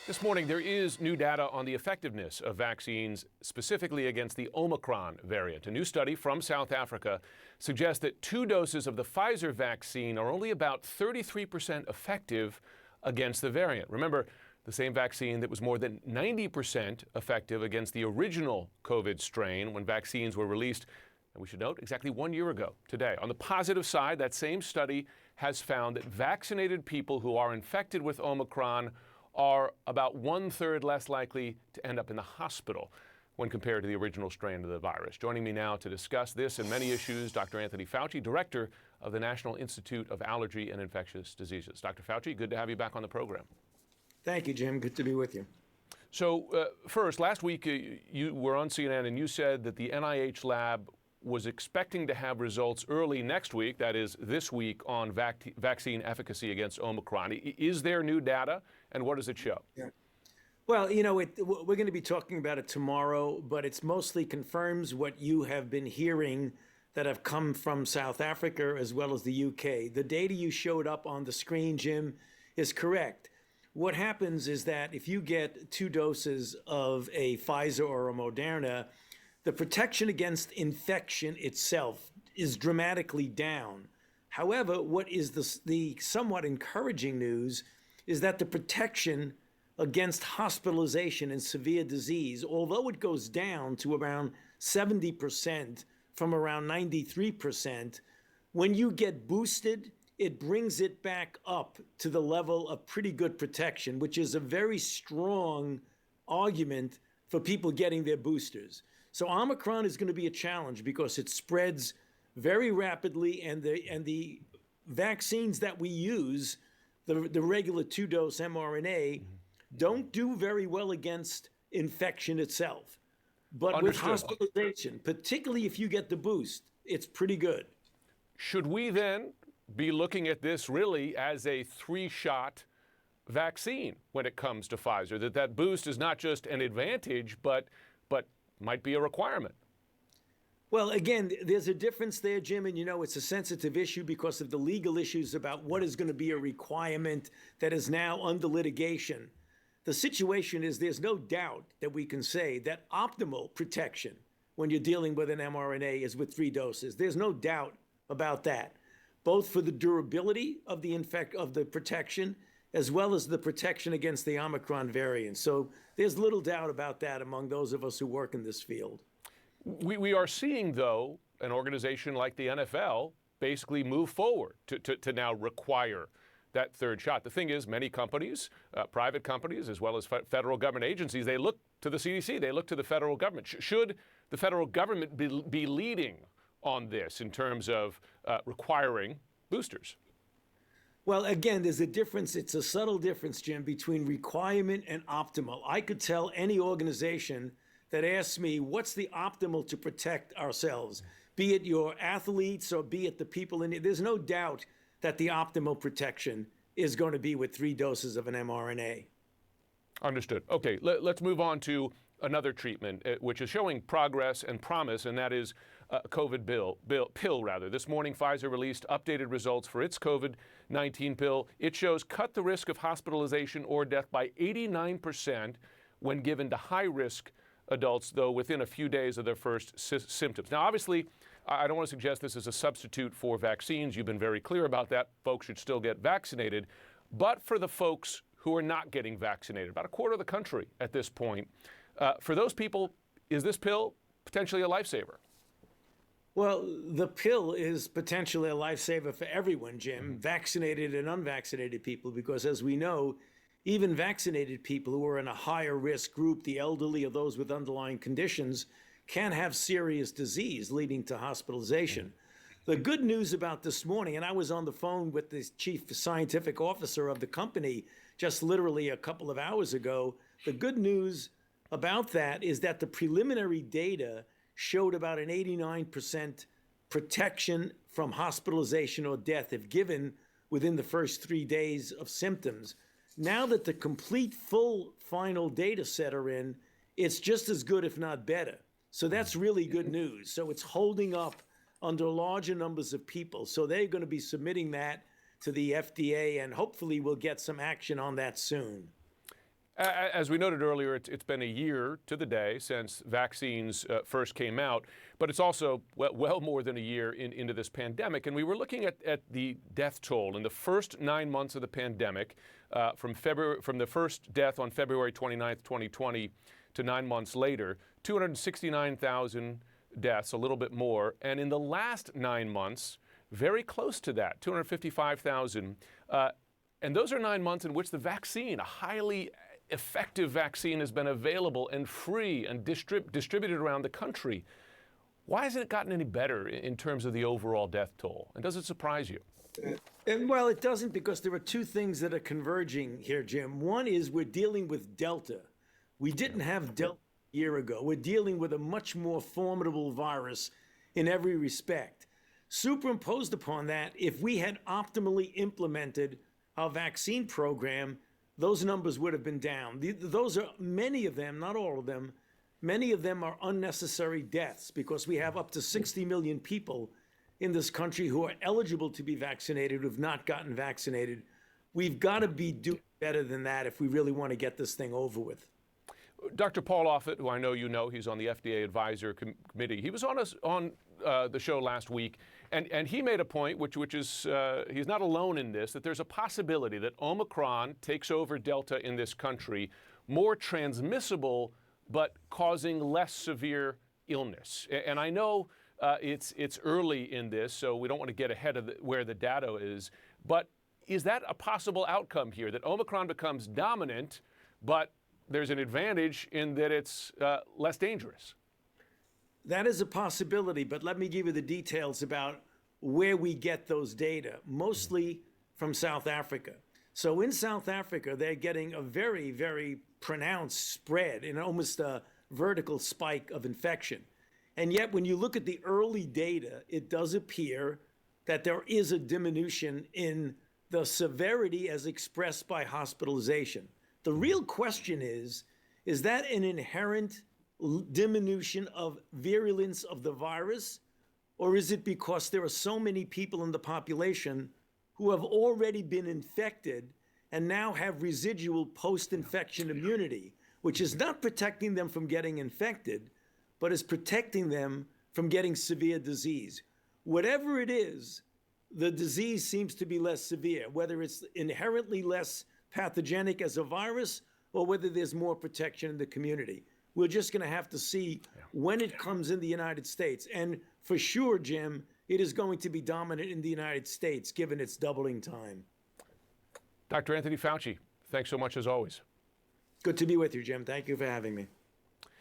This morning, there is new data on the effectiveness of vaccines, specifically against the Omicron variant. A new study from South Africa suggests that 2 doses of the Pfizer vaccine are only about 33% effective against the variant. Remember, the same vaccine that was more than 90% effective against the original COVID strain when vaccines were released, and we should note, exactly 1 year ago today. On the positive side, that same study has found that vaccinated people who are infected with Omicron are about 1/3 less likely to end up in the hospital when compared to the original strain of the virus. Joining me now to discuss this and many issues, Dr. Anthony Fauci, director of the National Institute of Allergy and Infectious Diseases. Dr. Fauci, good to have you back on the program. Thank you, Jim. Good to be with you. So first, last week you were on CNN and you said that the NIH lab was expecting to have results early next week, that is this week, on vaccine efficacy against Omicron. Is there new data, and what does it show? Yeah. Well, you know, we're going to be talking about it tomorrow, but it mostly confirms what you have been hearing that have come from South Africa as well as the UK. The data you showed up on the screen, Jim, is correct. What happens is that if you get 2 doses of a Pfizer or a Moderna, the protection against infection itself is dramatically down. However, what is the somewhat encouraging news is that the protection against hospitalization and severe disease, although it goes down to around 70% from around 93%, when you get boosted, it brings it back up to the level of pretty good protection, which is a very strong argument for people getting their boosters. So Omicron is going to be a challenge because it spreads very rapidly, and the vaccines that we use, the regular 2-dose mRNA, don't do very well against infection itself. But Understood. With hospitalization, particularly if you get the boost, it's pretty good. Should we then be looking at this really as a 3-shot vaccine when it comes to Pfizer, that boost is not just an advantage, but might be a requirement? Well, again, there's a difference there, Jim, and you know it's a sensitive issue because of the legal issues about what is going to be a requirement that is now under litigation. The situation is there's no doubt that we can say that optimal protection when you're dealing with an mRNA is with 3 doses. There's no doubt about that, both for the durability of the protection as well as the protection against the Omicron variant. So there's little doubt about that among those of us who work in this field. We are seeing, though, an organization like the NFL basically move forward to now require that 3rd shot. The thing is, many companies, private companies, as well as federal government agencies, they look to the CDC, they look to the federal government. Should the federal government be leading on this in terms of requiring boosters? Well, again, there's a difference. It's a subtle difference, Jim, between requirement and optimal. I could tell any organization that asks me, what's the optimal to protect ourselves, be it your athletes or be it the people in it. There's no doubt that the optimal protection is going to be with 3 doses of an mRNA. Understood. Okay, let's move on to another treatment, which is showing progress and promise, and that is COVID pill. This morning, Pfizer released updated results for its COVID-19 pill. It shows cut the risk of hospitalization or death by 89% when given to high-risk adults, though within a few days of their first symptoms. Now, obviously, I don't want to suggest this is a substitute for vaccines. You've been very clear about that. Folks should still get vaccinated. But for the folks who are not getting vaccinated, about 1/4 of the country at this point, for those people, is this pill potentially a lifesaver? Well, the pill is potentially a lifesaver for everyone, Jim, vaccinated and unvaccinated people, because as we know, even vaccinated people who are in a higher risk group, the elderly or those with underlying conditions, can have serious disease leading to hospitalization. The good news about this morning, and I was on the phone with the chief scientific officer of the company just literally a couple of hours ago, the good news about that is that the preliminary data showed about an 89% protection from hospitalization or death if given within the first 3 days of symptoms. Now that the complete, full, final data set are in, it's just as good, if not better. So that's really good news. So it's holding up under larger numbers of people. So they're going to be submitting that to the FDA, and hopefully we'll get some action on that soon. As we noted earlier, it's been a year to the day since vaccines first came out, but it's also well more than a year into this pandemic. And we were looking at the death toll in the first 9 months of the pandemic, from the first death on February 29th, 2020, to 9 months later, 269,000 deaths, a little bit more. And in the last 9 months, very close to that, 255,000. And those are 9 months in which the vaccine, a highly effective vaccine, has been available and free and distributed around the country. Why hasn't it gotten any better in terms of the overall death toll? And does it surprise you? Well, it doesn't, because there are two things that are converging here, Jim. One is we're dealing with Delta. We didn't have Delta a year ago. We're dealing with a much more formidable virus in every respect. Superimposed upon that, if we had optimally implemented our vaccine program, those numbers would have been down. Those are, many of them, not all of them, many of them are unnecessary deaths, because we have up to 60 million people in this country who are eligible to be vaccinated, who have not gotten vaccinated. We've got to be doing better than that if we really want to get this thing over with. Dr. Paul Offit, who I know you know, he's on the FDA Advisor Committee. He was on the show last week, and he made a point, which is he's not alone in this, that there's a possibility that Omicron takes over Delta in this country, more transmissible, but causing less severe illness. And I know it's early in this, so we don't want to get ahead of where the data is, but is that a possible outcome here, that Omicron becomes dominant, but there's an advantage in that it's less dangerous? That is a possibility, but let me give you the details about where we get those data, mostly from South Africa. So in South Africa, they're getting a very, very pronounced spread and almost a vertical spike of infection. And yet, when you look at the early data, it does appear that there is a diminution in the severity as expressed by hospitalization. The real question is that an inherent diminution of virulence of the virus, or is it because there are so many people in the population who have already been infected and now have residual post-infection immunity, which is not protecting them from getting infected, but is protecting them from getting severe disease? Whatever it is, the disease seems to be less severe, whether it's inherently less pathogenic as a virus or whether there's more protection in the community. We're just going to have to see when it comes in the United States. And for sure, Jim, it is going to be dominant in the United States, given its doubling time. Dr. Anthony Fauci, thanks so much as always. Good to be with you, Jim. Thank you for having me.